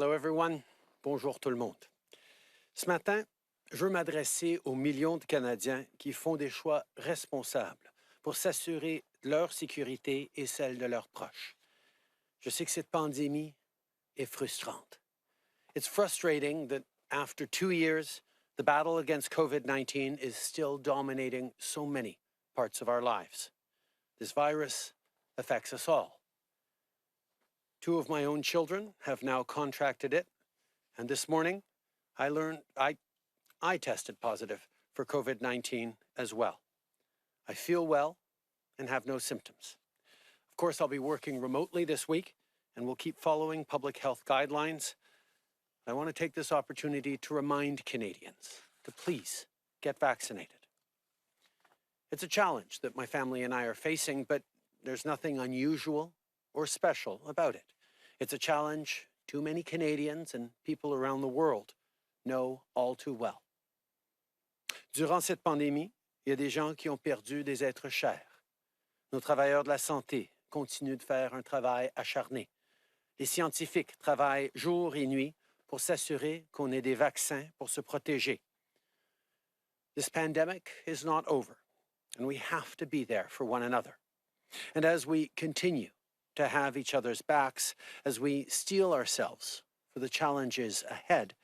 Hello everyone. Bonjour tout le monde. Ce matin, je veux m'adresser aux millions de Canadiens qui font des choix responsables pour s'assurer de leur sécurité et celle de leurs proches. Je sais que cette pandémie est frustrante. It's frustrating that after 2 years, the battle against COVID-19 is still dominating so many parts of our lives. This virus affects us all. 2 of my own children have now contracted it, and this morning I learned I tested positive for COVID-19 as well. I feel well and have no symptoms. Of course, I'll be working remotely this week, and we'll keep following public health guidelines. I want to take this opportunity to remind Canadians to please get vaccinated. It's a challenge that my family and I are facing, but there's nothing unusual or special about it. It's a challenge too many Canadians and people around the world know all too well. Durant cette pandémie, il y a des gens qui ont perdu des êtres chers. Nos travailleurs de la santé continuent de faire un travail acharné. Les scientifiques travaillent jour et nuit pour s'assurer qu'on ait des vaccins pour se protéger. This pandemic is not over, and we have to be there for one another. And as we continue to have each other's backs, as we steel ourselves for the challenges ahead,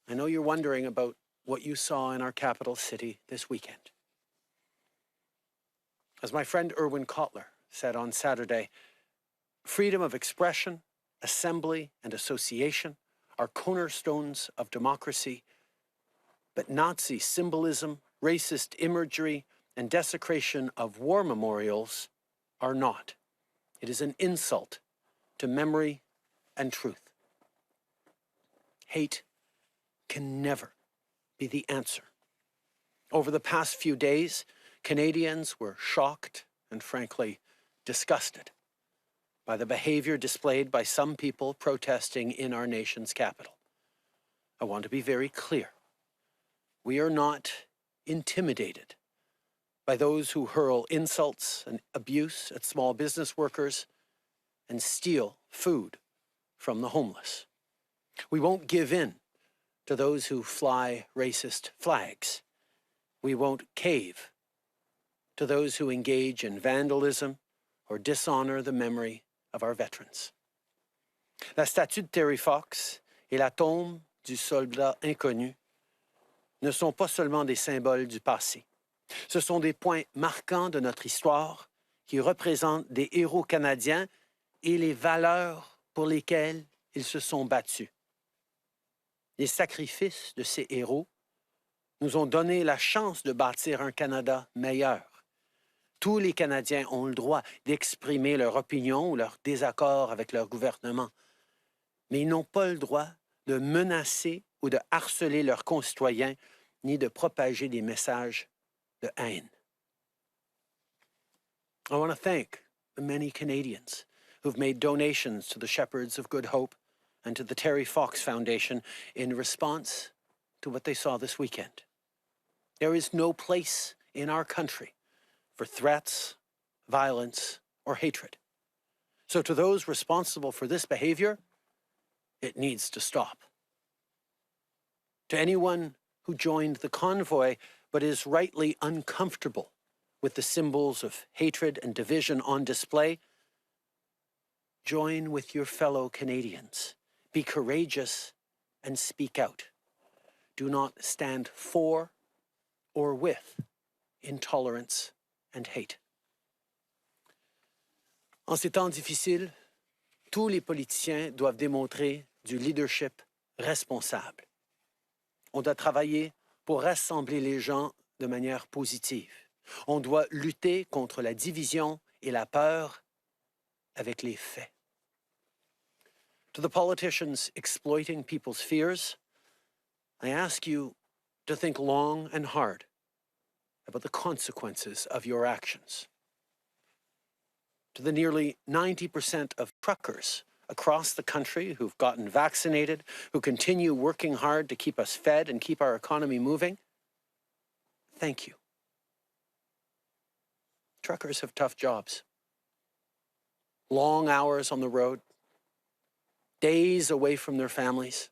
I know you're wondering about what you saw in our capital city this weekend. As my friend Irwin Cotler said on Saturday, freedom of expression, assembly, and association are cornerstones of democracy, but Nazi symbolism, racist imagery, and desecration of war memorials are not. It is an insult to memory and truth. Hate can never be the answer. Over the past few days, Canadians were shocked and frankly disgusted by the behavior displayed by some people protesting in our nation's capital. I want to be very clear. We are not intimidated by those who hurl insults and abuse at small business workers and steal food from the homeless. We won't give in to those who fly racist flags. We won't cave to those who engage in vandalism or dishonor the memory of our veterans. La statue de Terry Fox et la tombe du soldat inconnu ne sont pas seulement des symboles du passé. Ce sont des points marquants de notre histoire qui représentent des héros canadiens et les valeurs pour lesquelles ils se sont battus. Les sacrifices de ces héros nous ont donné la chance de bâtir un Canada meilleur. Tous les Canadiens ont le droit d'exprimer leur opinion ou leur désaccord avec leur gouvernement, mais ils n'ont pas le droit de menacer ou de harceler leurs concitoyens ni de propager des messages de haine. I want to thank the many Canadians who've made donations to the Shepherds of Good Hope and to the Terry Fox Foundation in response to what they saw this weekend. There is no place in our country for threats, violence, or hatred. So to those responsible for this behavior, it needs to stop. To anyone who joined the convoy but is rightly uncomfortable with the symbols of hatred and division on display, join with your fellow Canadians. Be courageous and speak out. Do not stand for or with intolerance and hate. En ces temps difficiles, tous les politiciens doivent démontrer du leadership responsable. On doit travailler pour rassembler les gens de manière positive. On doit lutter contre la division et la peur avec les faits. To the politicians exploiting people's fears, I ask you to think long and hard about the consequences of your actions. To the nearly 90% of truckers across the country who've gotten vaccinated, who continue working hard to keep us fed and keep our economy moving, thank you. Truckers have tough jobs. Long hours on the road, days away from their families.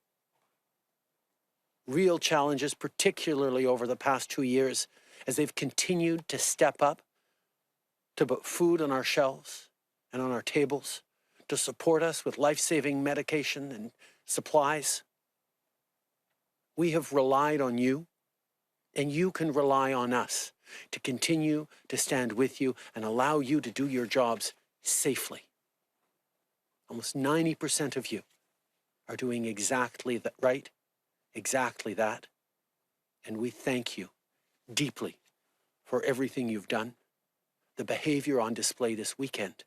Real challenges, particularly over the past 2 years, as they've continued to step up to put food on our shelves and on our tables, to support us with life-saving medication and supplies. We have relied on you, and you can rely on us to continue to stand with you and allow you to do your jobs safely. Almost 90% of you are doing exactly that, right? Exactly that. And we thank you deeply for everything you've done. The behavior on display this weekend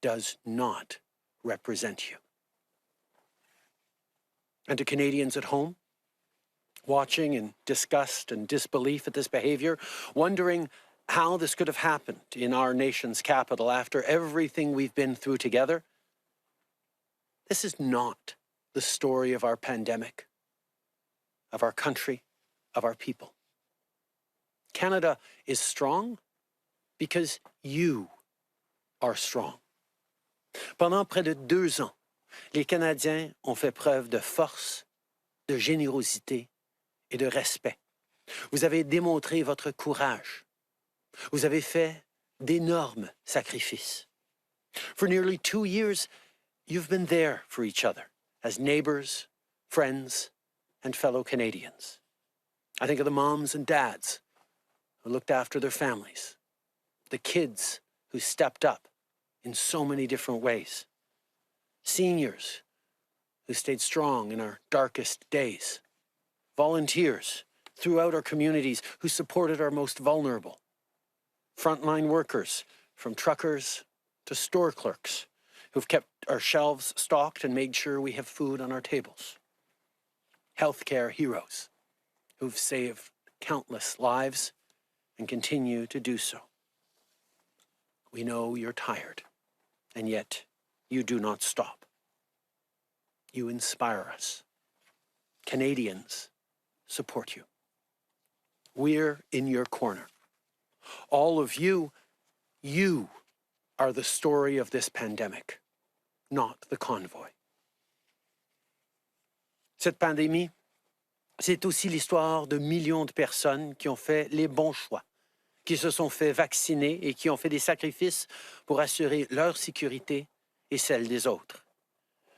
does not represent you. And to Canadians at home, watching in disgust and disbelief at this behavior, wondering how this could have happened in our nation's capital after everything we've been through together, this is not the story of our pandemic, of our country, of our people. Canada is strong because you are strong. Pendant près de 2 ans, les Canadiens ont fait preuve de force, de générosité et de respect. Vous avez démontré votre courage. Vous avez fait d'énormes sacrifices. For nearly 2 years, you've been there for each other as neighbors, friends, and fellow Canadians. I think of the moms and dads who looked after their families, the kids who stepped up in so many different ways, seniors who stayed strong in our darkest days, volunteers throughout our communities who supported our most vulnerable, frontline workers from truckers to store clerks who've kept our shelves stocked and made sure we have food on our tables, healthcare heroes who've saved countless lives and continue to do so. We know you're tired, and yet you do not stop. You inspire us. Canadians support you. We're in your corner. All of you are the story of this pandemic, not the convoy. Cette pandémie, c'est aussi l'histoire de millions de personnes qui ont fait les bons choix, qui se sont fait vacciner et qui ont fait des sacrifices pour assurer leur sécurité et celle des autres.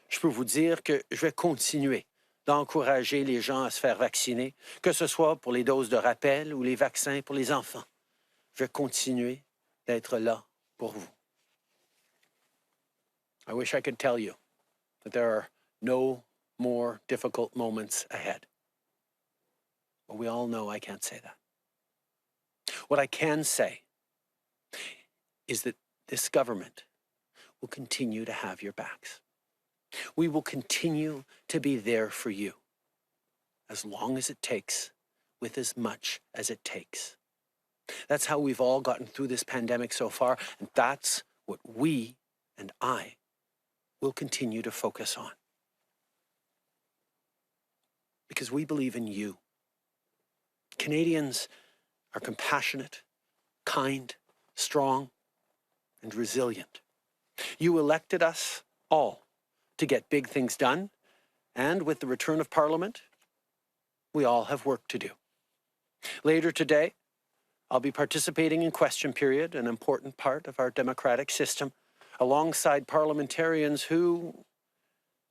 Je peux vous dire que je vais continuer d'encourager les gens à se faire vacciner, que ce soit pour les doses de rappel ou les vaccins pour les enfants. Je vais continuer d'être là pour vous. I wish I could tell you that there are no more difficult moments ahead. But we all know I can't say that. What I can say is that this government will continue to have your backs. We will continue to be there for you as long as it takes, with as much as it takes. That's how we've all gotten through this pandemic so far, and that's what we and I will continue to focus on. Because we believe in you. Canadians are compassionate, kind, strong, and resilient. You elected us all to get big things done, and with the return of Parliament, we all have work to do. Later today, I'll be participating in question period, an important part of our democratic system, alongside parliamentarians who,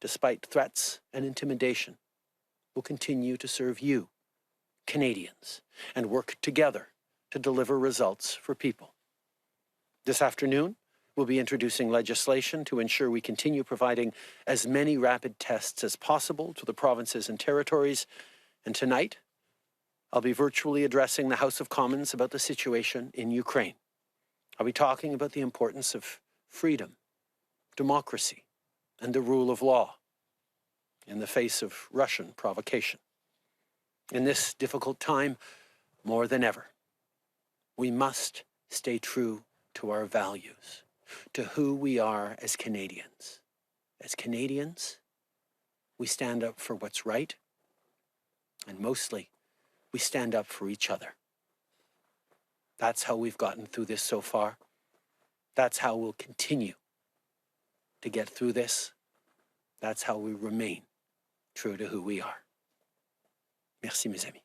despite threats and intimidation, will continue to serve you, Canadians, and work together to deliver results for people. This afternoon, we'll be introducing legislation to ensure we continue providing as many rapid tests as possible to the provinces and territories. And tonight, I'll be virtually addressing the House of Commons about the situation in Ukraine. I'll be talking about the importance of freedom, democracy, and the rule of law in the face of Russian provocation. In this difficult time, more than ever, we must stay true to our values, to who we are as Canadians. As Canadians, we stand up for what's right, and mostly, we stand up for each other. That's how we've gotten through this so far. That's how we'll continue to get through this. That's how we remain true to who we are. Merci, mes amis.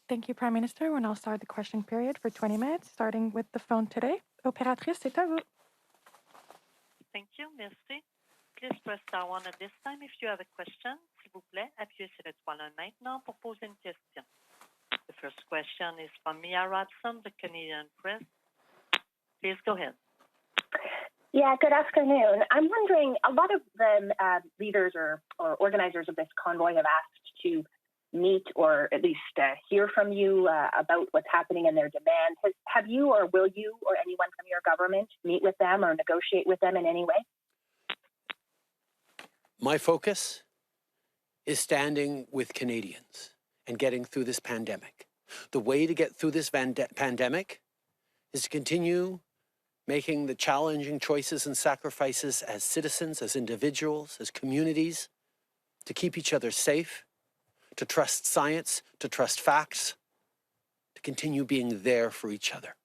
Thank you, Prime Minister. We'll now start the question period for 20 minutes, starting with the phone today. Opératrice, c'est à vous. Thank you. Merci. Please press star one at this time if you have a question. S'il vous plaît, appuyez sur l'étoile 1 maintenant pour poser une question. The first question is from Mia Rodson, the Canadian Press. Please go ahead. Yeah, good afternoon. I'm wondering, a lot of the leaders or organizers of this convoy have asked to meet or at least hear from you about what's happening in their demand. Have you or will you or anyone from your government meet with them or negotiate with them in any way? My focus is standing with Canadians and getting through this pandemic. The way to get through this pandemic is to continue making the challenging choices and sacrifices as citizens, as individuals, as communities, to keep each other safe, to trust science, to trust facts, to continue being there for each other.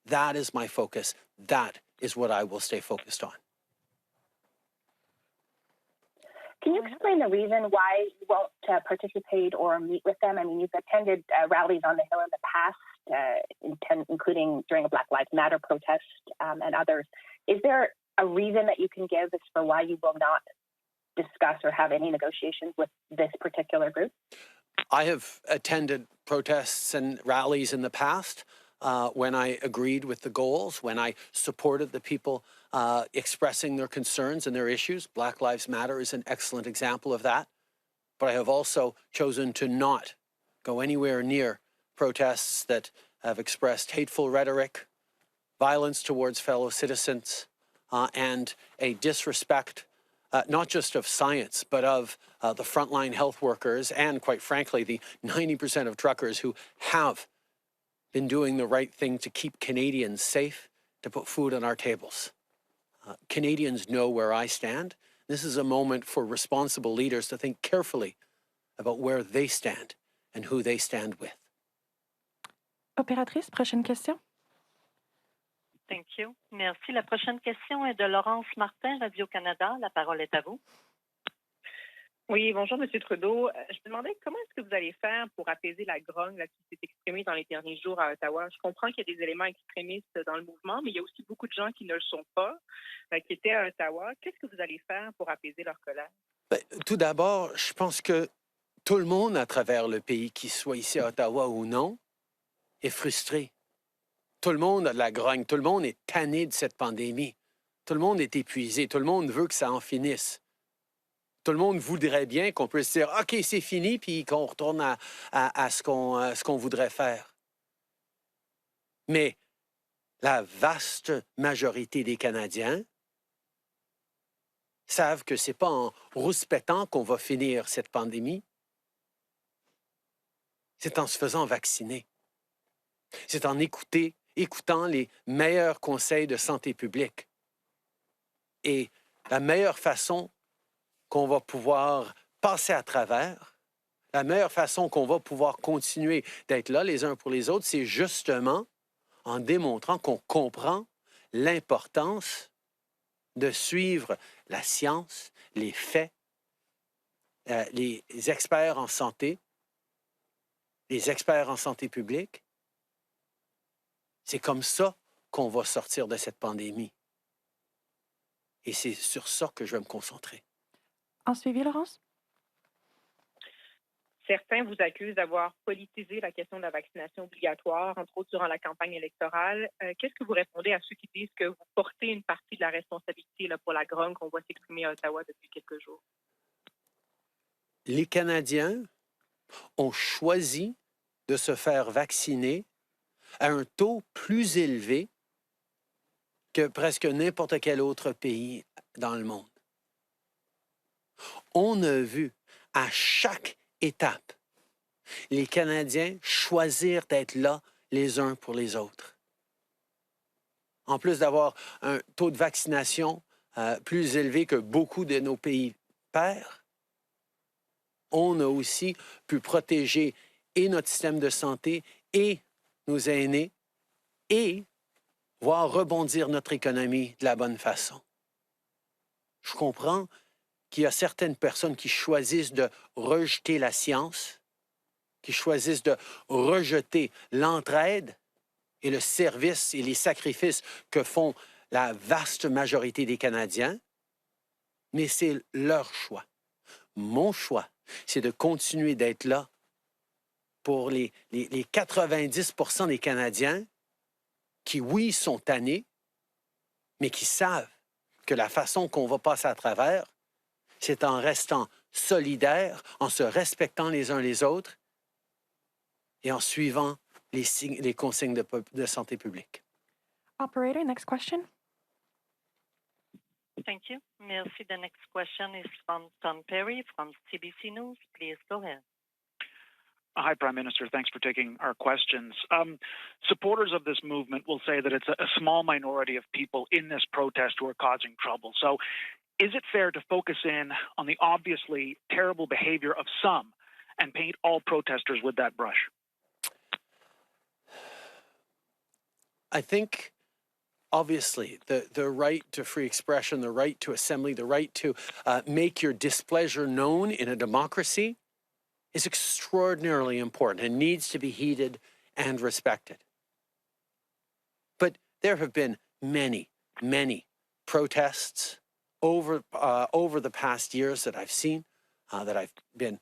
That is my focus. That is what I will stay focused on. Can you explain the reason why you won't participate or meet with them? I mean, you've attended rallies on the Hill in the past, including during a Black Lives Matter protest and others. Is there a reason that you can give as for why you will not discuss or have any negotiations with this particular group? I have attended protests and rallies in the past when I agreed with the goals, when I supported the people expressing their concerns and their issues. Black Lives Matter is an excellent example of that. But I have also chosen to not go anywhere near protests that have expressed hateful rhetoric, violence towards fellow citizens, and a disrespect not just of science, but of the frontline health workers and, quite frankly, the 90% of truckers who have been doing the right thing to keep Canadians safe, to put food on our tables. Canadians know where I stand. This is a moment for responsible leaders to think carefully about where they stand and who they stand with. Opératrice, prochaine question. Thank you. Merci. La prochaine question est de Laurence Martin, Radio-Canada. La parole est à vous. Oui, bonjour, M. Trudeau. Je me demandais comment est-ce que vous allez faire pour apaiser la grogne là, qui s'est exprimée dans les derniers jours à Ottawa. Je comprends qu'il y a des éléments extrémistes dans le mouvement, mais il y a aussi beaucoup de gens qui ne le sont pas, qui étaient à Ottawa. Qu'est-ce que vous allez faire pour apaiser leur colère? Tout d'abord, je pense que tout le monde à travers le pays, qu'il soit ici à Ottawa ou non, est frustré. Tout le monde a de la grogne. Tout le monde est tanné de cette pandémie. Tout le monde est épuisé. Tout le monde veut que ça en finisse. Tout le monde voudrait bien qu'on puisse dire « OK, c'est fini » puis qu'on retourne à ce qu'on voudrait faire. Mais la vaste majorité des Canadiens savent que ce n'est pas en rouspétant qu'on va finir cette pandémie. C'est en se faisant vacciner. C'est en écoutant les meilleurs conseils de santé publique. Et la meilleure façon qu'on va pouvoir passer à travers, la meilleure façon qu'on va pouvoir continuer d'être là les uns pour les autres, c'est justement en démontrant qu'on comprend l'importance de suivre la science, les faits, les experts en santé, les experts en santé publique. C'est comme ça qu'on va sortir de cette pandémie. Et c'est sur ça que je vais me concentrer. En suivi, Laurence? Certains vous accusent d'avoir politisé la question de la vaccination obligatoire, entre autres durant la campagne électorale. Qu'est-ce que vous répondez à ceux qui disent que vous portez une partie de la responsabilité là, pour la grogne qu'on voit s'exprimer à Ottawa depuis quelques jours? Les Canadiens ont choisi de se faire vacciner à un taux plus élevé que presque n'importe quel autre pays dans le monde. On a vu à chaque étape les Canadiens choisir d'être là les uns pour les autres. En plus d'avoir un taux de vaccination plus élevé que beaucoup de nos pays pairs, on a aussi pu protéger et notre système de santé et nos aînés et voir rebondir notre économie de la bonne façon. Je comprends qu'il y a certaines personnes qui choisissent de rejeter la science, qui choisissent de rejeter l'entraide et le service et les sacrifices que font la vaste majorité des Canadiens, mais c'est leur choix. Mon choix, c'est de continuer d'être là pour les 90% des Canadiens qui, oui, sont tannés, mais qui savent que la façon qu'on va passer à travers, c'est en restant solidaires, en se respectant les uns les autres et en suivant les consignes de santé publique. Operator, next question. Thank you. Merci. The next question is from Tom Perry from CBC News. Please go ahead. Hi, Prime Minister. Thanks for taking our questions. Supporters of this movement will say that it's a small minority of people in this protest who are causing trouble. So is it fair to focus in on the obviously terrible behavior of some and paint all protesters with that brush? I think, obviously, the right to free expression, the right to assembly, the right to make your displeasure known in a democracy is extraordinarily important and needs to be heeded and respected. But there have been many, many protests over the past years that I've seen, that I've been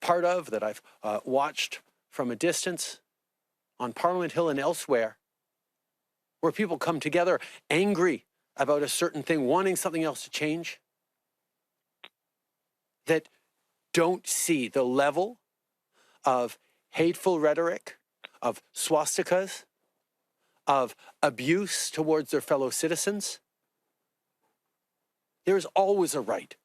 part of, that I've watched from a distance on Parliament Hill and elsewhere, where people come together angry about a certain thing, wanting something else to change, that don't see the level of hateful rhetoric, of swastikas, of abuse towards their fellow citizens. There is always a right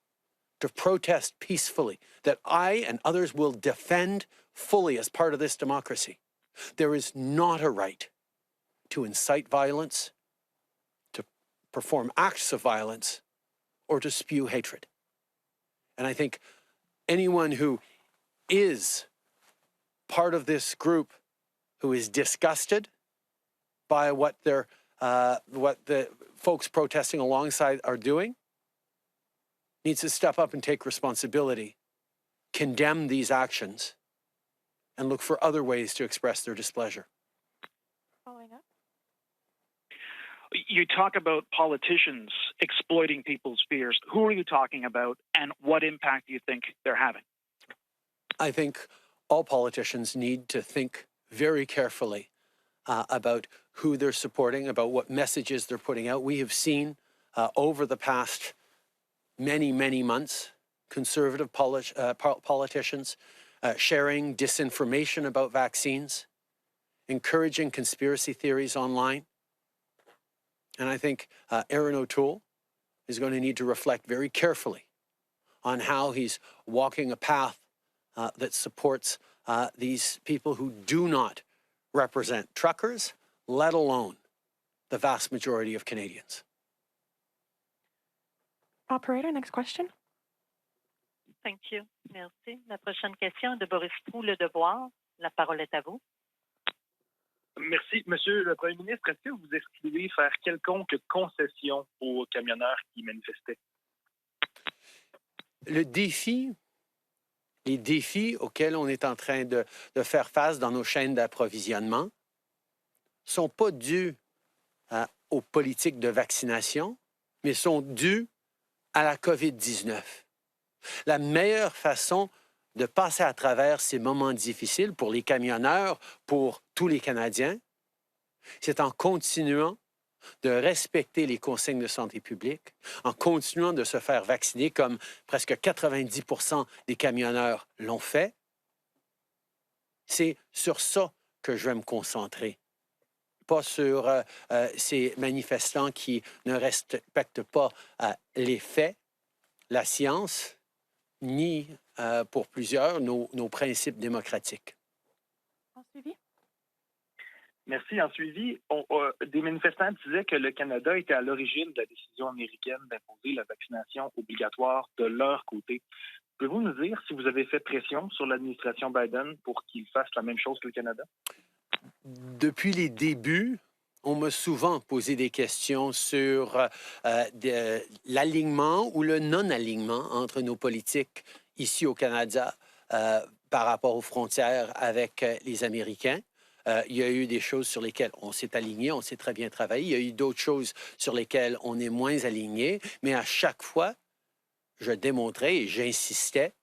to protest peacefully that I and others will defend fully as part of this democracy. There is not a right to incite violence, to perform acts of violence, or to spew hatred. And I think anyone who is part of this group who is disgusted by what the folks protesting alongside are doing needs to step up and take responsibility, condemn these actions, and look for other ways to express their displeasure. Following up. You talk about politicians exploiting people's fears. Who are you talking about, and what impact do you think they're having? I think all politicians need to think very carefully about who they're supporting, about what messages they're putting out. We have seen over the past many, many months, conservative politicians sharing disinformation about vaccines, encouraging conspiracy theories online. And I think Aaron O'Toole is going to need to reflect very carefully on how he's walking a path that supports these people who do not represent truckers, let alone the vast majority of Canadians. Operator, next question. Thank you. Merci. La prochaine question est de Boris Proulx, Le Devoir. La parole est à vous. Merci. Monsieur le Premier ministre, est-ce que vous excluez faire quelconque concession aux camionneurs qui manifestaient? Les défis auxquels on est en train de faire face dans nos chaînes d'approvisionnement ne sont pas dus aux politiques de vaccination, mais sont dus à la COVID-19. La meilleure façon de passer à travers ces moments difficiles pour les camionneurs, pour tous les Canadiens, c'est en continuant de respecter les consignes de santé publique, en continuant de se faire vacciner comme presque 90% des camionneurs l'ont fait. C'est sur ça que je vais me concentrer, pas sur ces manifestants qui ne respectent pas les faits, la science, ni, pour plusieurs, nos principes démocratiques. En suivi. Merci. En suivi, des manifestants disaient que le Canada était à l'origine de la décision américaine d'imposer la vaccination obligatoire de leur côté. Pouvez-vous nous dire si vous avez fait pression sur l'administration Biden pour qu'il fasse la même chose que le Canada? Depuis les débuts, on m'a souvent posé des questions sur l'alignement ou le non-alignement entre nos politiques ici au Canada par rapport aux frontières avec les Américains. Il y a eu des choses sur lesquelles on s'est aligné, on s'est très bien travaillé. Il y a eu d'autres choses sur lesquelles on est moins aligné. Mais à chaque fois, je démontrais et j'insistais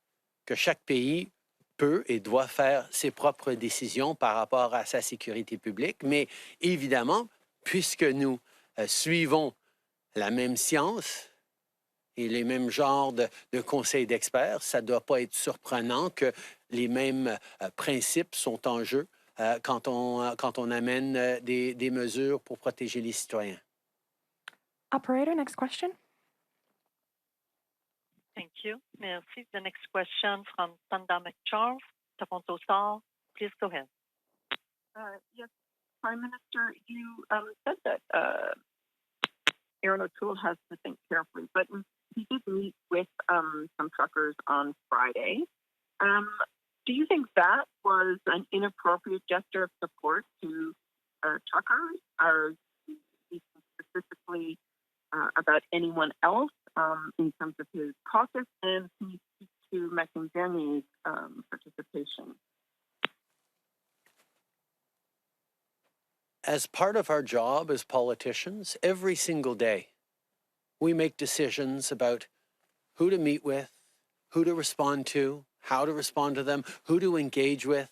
que chaque pays peut et doit faire ses propres décisions par rapport à sa sécurité publique. Mais évidemment, puisque nous suivons la même science et les mêmes genres de conseils d'experts, ça ne doit pas être surprenant que les mêmes principes sont en jeu quand on amène des mesures pour protéger les citoyens. Operator, next question. Thank you. Merci. The next question from Sanda McCharles, Toronto Star. Please go ahead. Yes, Prime Minister, you said that Aaron O'Toole has to think carefully, but he did meet with some truckers on Friday. Do you think that was an inappropriate gesture of support to truckers? Or specifically about anyone else in terms of his caucus, and can you speak to McInerney's participation? As part of our job as politicians, every single day, we make decisions about who to meet with, who to respond to, how to respond to them, who to engage with,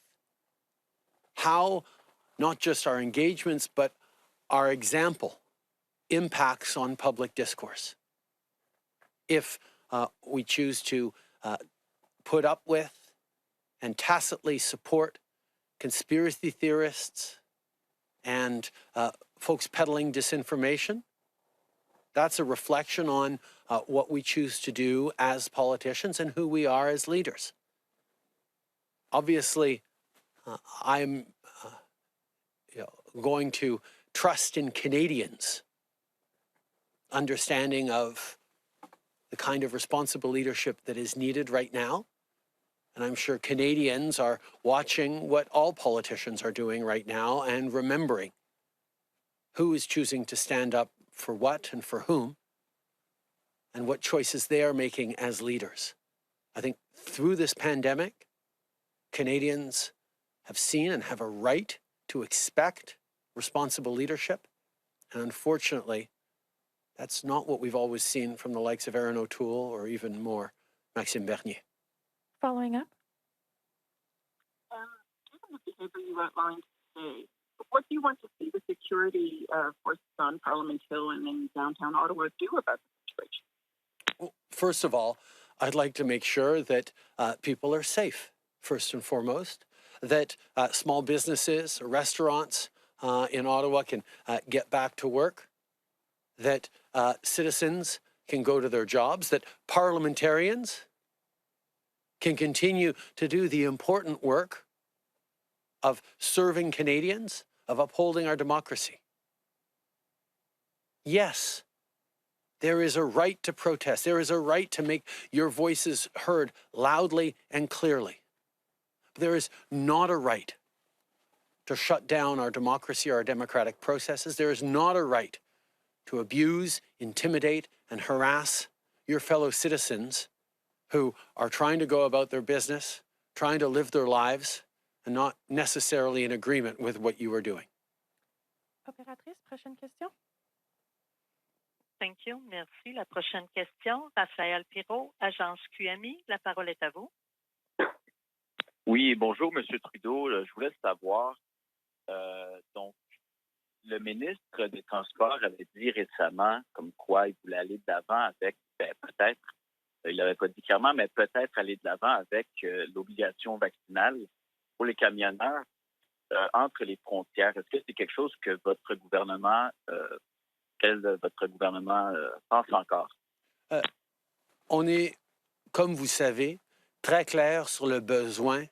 how not just our engagements, but our example impacts on public discourse. If we choose to put up with and tacitly support conspiracy theorists and folks peddling disinformation, that's a reflection on what we choose to do as politicians and who we are as leaders. Obviously, I'm going to trust in Canadians' understanding of the kind of responsible leadership that is needed right now. And I'm sure Canadians are watching what all politicians are doing right now and remembering who is choosing to stand up for what and for whom, and what choices they are making as leaders. I think through this pandemic, Canadians have seen and have a right to expect responsible leadership. And unfortunately, that's not what we've always seen from the likes of Aaron O'Toole or even more, Maxime Bernier. Following up. Given the behavior you outlined today, what do you want to see the security forces on Parliament Hill and in downtown Ottawa do about the situation? Well, first of all, I'd like to make sure that people are safe, first and foremost, that small businesses, restaurants in Ottawa can get back to work, that citizens can go to their jobs, that parliamentarians can continue to do the important work of serving Canadians, of upholding our democracy. Yes, there is a right to protest. There is a right to make your voices heard loudly and clearly. But there is not a right to shut down our democracy or our democratic processes. There is not a right to abuse, intimidate, and harass your fellow citizens who are trying to go about their business, trying to live their lives, and not necessarily in agreement with what you are doing. Opératrice, prochaine question. Thank you. Merci. La prochaine question, Raphaël Pirot, Agence QMI. La parole est à vous. Oui, bonjour, M. Trudeau. Je voulais savoir, donc, le ministre des Transports avait dit récemment comme quoi il voulait aller de l'avant avec, peut-être, il n'avait pas dit clairement, mais peut-être aller de l'avant avec l'obligation vaccinale pour les camionneurs entre les frontières. Est-ce que c'est quelque chose que votre gouvernement, pense encore? On est, comme vous savez, très clair sur le besoin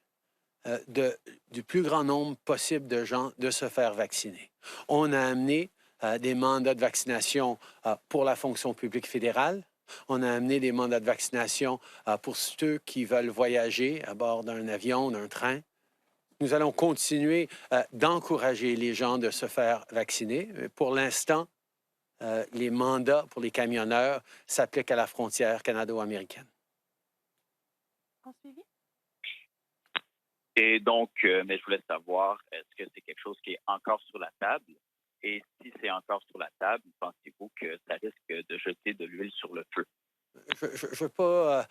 du plus grand nombre possible de gens de se faire vacciner. On a amené des mandats de vaccination pour la fonction publique fédérale. On a amené des mandats de vaccination pour ceux qui veulent voyager à bord d'un avion, d'un train. Nous allons continuer d'encourager les gens de se faire vacciner. Pour l'instant, les mandats pour les camionneurs s'appliquent à la frontière canado-américaine. En suivi? Et donc, mais je voulais savoir, est-ce que c'est quelque chose qui est encore sur la table? Et si c'est encore sur la table, pensez-vous que ça risque de jeter de l'huile sur le feu? Je ne veux pas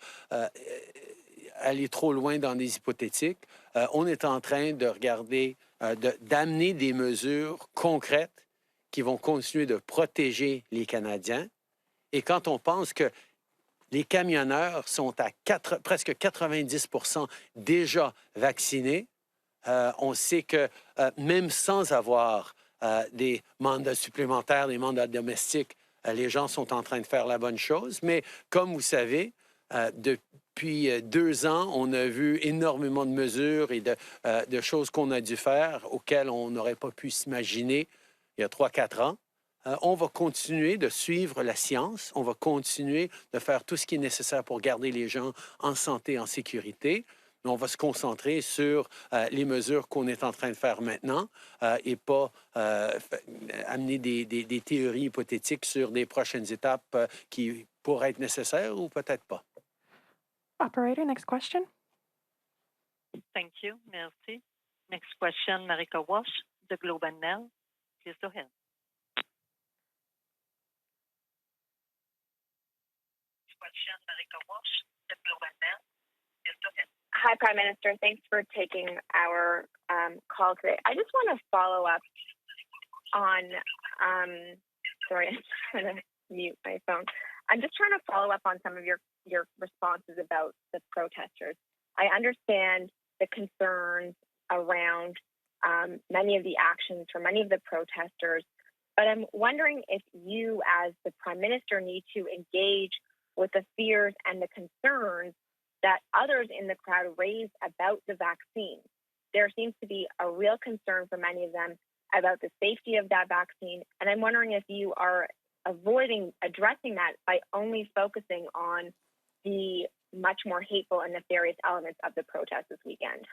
aller trop loin dans des hypothétiques. On est en train de regarder, d'amener des mesures concrètes qui vont continuer de protéger les Canadiens. Et quand on pense que les camionneurs sont à presque 90% déjà vaccinés, on sait que même sans avoir des mandats supplémentaires, des mandats domestiques, les gens sont en train de faire la bonne chose. Mais comme vous savez, depuis 2 ans, on a vu énormément de mesures et de choses qu'on a dû faire auxquelles on n'aurait pas pu s'imaginer il y a 3-4 ans. On va continuer de suivre la science. On va continuer de faire tout ce qui est nécessaire pour garder les gens en santé, en sécurité. Mais on va se concentrer sur les mesures qu'on est en train de faire maintenant et pas amener des théories hypothétiques sur des prochaines étapes qui pourraient être nécessaires ou peut-être pas. Operator, next question. Thank you. Merci. Next question, Marika Walsh, The Globe and Mail. Please go ahead. Hi, Prime Minister. Thanks for taking our call today. I just want to follow up on, sorry, I'm trying to mute my phone. I'm just trying to follow up on some of your responses about the protesters. I understand the concerns around many of the actions for many of the protesters, but I'm wondering if you, as the Prime Minister, need to engage with the fears and the concerns that others in the crowd raised about the vaccine. There seems to be a real concern for many of them about the safety of that vaccine, and I'm wondering if you are avoiding addressing that by only focusing on the much more hateful and nefarious elements of the protest this weekend.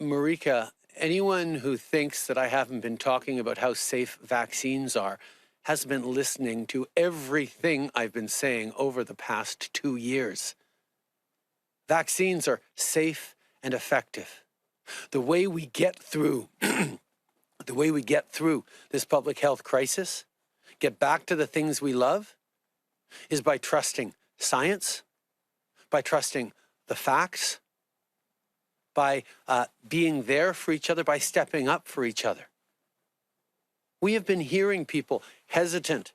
Marika, anyone who thinks that I haven't been talking about how safe vaccines are hasn't been listening to everything I've been saying over the past 2 years. Vaccines are safe and effective. The way we get through, this public health crisis, get back to the things we love, is by trusting science, by trusting the facts, by being there for each other, by stepping up for each other. We have been hearing people hesitant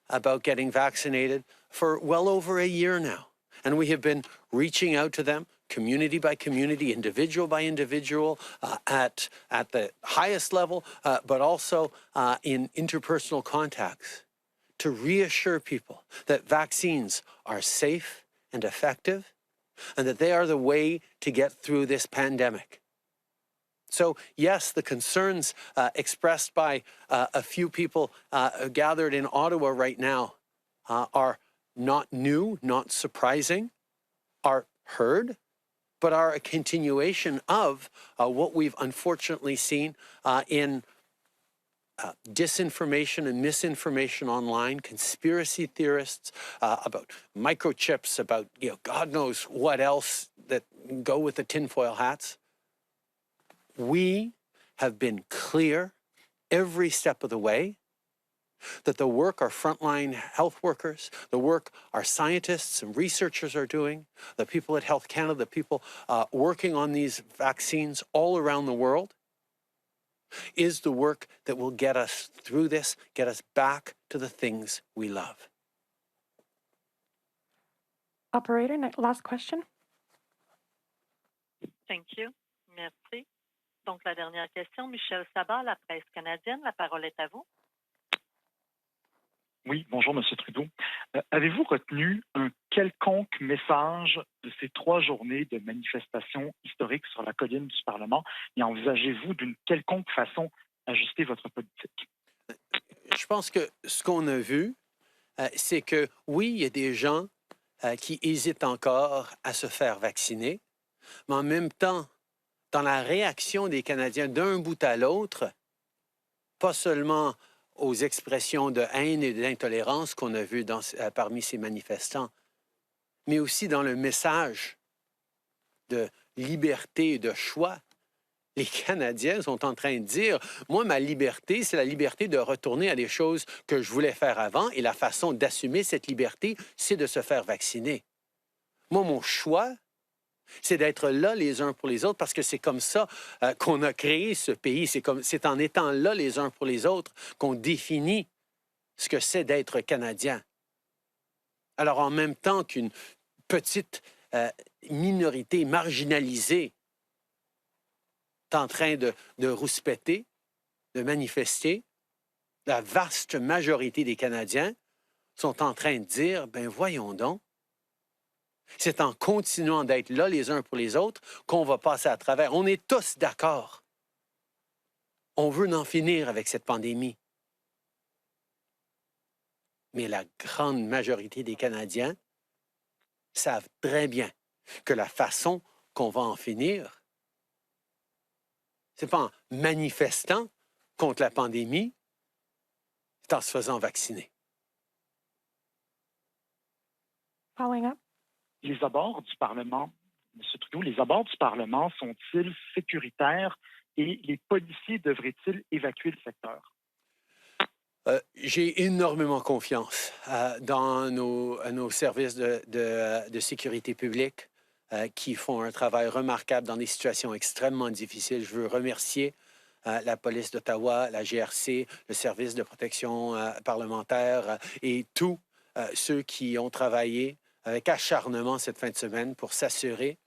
about getting vaccinated for well over a year now. And we have been reaching out to them, community by community, individual by individual, at the highest level, but also in interpersonal contacts, to reassure people that vaccines are safe and effective, and that they are the way to get through this pandemic. So, yes, the concerns expressed by a few people gathered in Ottawa right now are not new, not surprising, are heard, but are a continuation of what we've unfortunately seen in disinformation and misinformation online, conspiracy theorists about microchips, about God knows what else that go with the tinfoil hats. We have been clear every step of the way that the work our frontline health workers, the work our scientists and researchers are doing, the people at Health Canada, the people working on these vaccines all around the world, is the work that will get us through this, get us back to the things we love. Operator, last question. Thank you. Merci. Donc, la dernière question, Michel Sabat, La Presse canadienne. La parole est à vous. Oui, bonjour, M. Trudeau. Avez-vous retenu un quelconque message de ces 3 journées de manifestations historiques sur la colline du Parlement et envisagez-vous d'une quelconque façon ajuster votre politique? Je pense que ce qu'on a vu, c'est que oui, il y a des gens qui hésitent encore à se faire vacciner, mais en même temps, dans la réaction des Canadiens d'un bout à l'autre, pas seulement aux expressions de haine et d'intolérance qu'on a vues parmi ces manifestants, mais aussi dans le message de liberté et de choix. Les Canadiens sont en train de dire, moi, ma liberté, c'est la liberté de retourner à des choses que je voulais faire avant, et la façon d'assumer cette liberté, c'est de se faire vacciner. Moi, mon choix, c'est d'être là les uns pour les autres, parce que c'est comme ça qu'on a créé ce pays. C'est en étant là les uns pour les autres qu'on définit ce que c'est d'être Canadien. Alors, en même temps qu'une petite minorité marginalisée est en train de rouspéter, de manifester, la vaste majorité des Canadiens sont en train de dire, ben voyons donc, c'est en continuant d'être là les uns pour les autres qu'on va passer à travers. On est tous d'accord. On veut en finir avec cette pandémie. Mais la grande majorité des Canadiens savent très bien que la façon qu'on va en finir, c'est pas en manifestant contre la pandémie, c'est en se faisant vacciner. Following up. Les abords du Parlement, M. Trudeau, les abords du Parlement sont-ils sécuritaires et les policiers devraient-ils évacuer le secteur? J'ai énormément confiance dans nos services de sécurité publique qui font un travail remarquable dans des situations extrêmement difficiles. Je veux remercier la police d'Ottawa, la GRC, le service de protection parlementaire et tous ceux qui ont travaillé avec acharnement cette fin de semaine pour s'assurer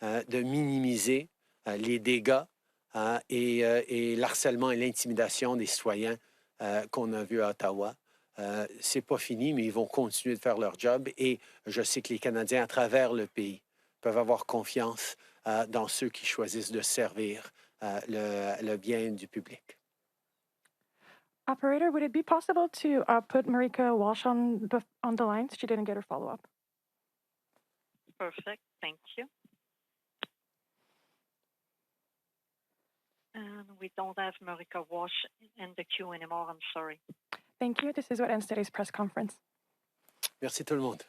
de minimiser les dégâts et l'harcèlement et l'intimidation des citoyens qu'on a vus à Ottawa. C'est pas fini, mais ils vont continuer de faire leur job et je sais que les Canadiens à travers le pays peuvent avoir confiance dans ceux qui choisissent de servir le bien du public. Operator, would it be possible to put Marika Walsh on the line? She didn't get her follow-up. Perfect. Thank you. And we don't have Marika Walsh in the queue anymore. I'm sorry. Thank you. This is what ends today's press conference. Merci tout le monde.